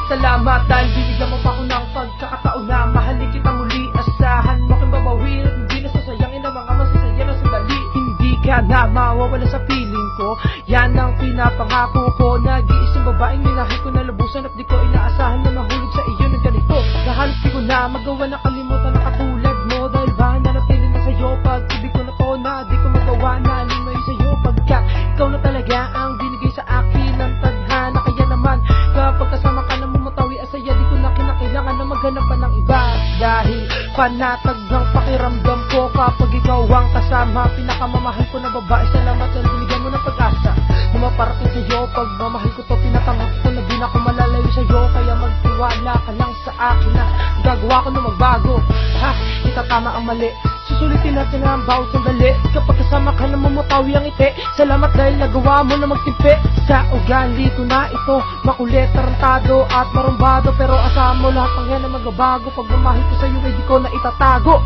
Salamat dahil binigyan mo pa ako ng pagkakataon na mahalin kita muli. Asahan mo kang babawin at hindi na sasayangin ang mga masasaya na sandali. Hindi ka na mawawala sa piling ko, yan ang pinapangako ko. Nag-iisang babaeng minahal ko na lubusan at di ko inaasahan na mahulog sa iyo ng ganito. Nahalos di ko na magawa na kalimutan na katulad mo, dahil ba nanatili na sa'yo pag-ibig ko na to na di ko magawa na limay sa'yo, pagkat ikaw na talaga ang binigay sa akin ng tadhana. Kaya naman kapag kasama ka na mumatawi asaya, di ko na kinakailangan na maghanap pa ng iba, dahil panatag ng pakiramdam ko kapag ikaw ang kasama. Pinakamamahal ko na babae, salamat dahil binigyan mo ng pag-asa na maparating sa'yo. Pagmamahal ko to, pinatangak ko na di na ako malalayo sa'yo. Kaya magtiwala ka lang sa akin na gagawa ko na magbago. Ha, itatama ang mali, susulitin natin ang bawat sandali. Kapag kasama ka na mamutawi ang ngiti, salamat dahil nagawa mo na magtimpi. Sa ugali ko na ito, makulit, tarantado at marumbado, pero asahan mo lahat ng yan na magbabago. Pagmamahal ko sa'yo ay di ko na itatago.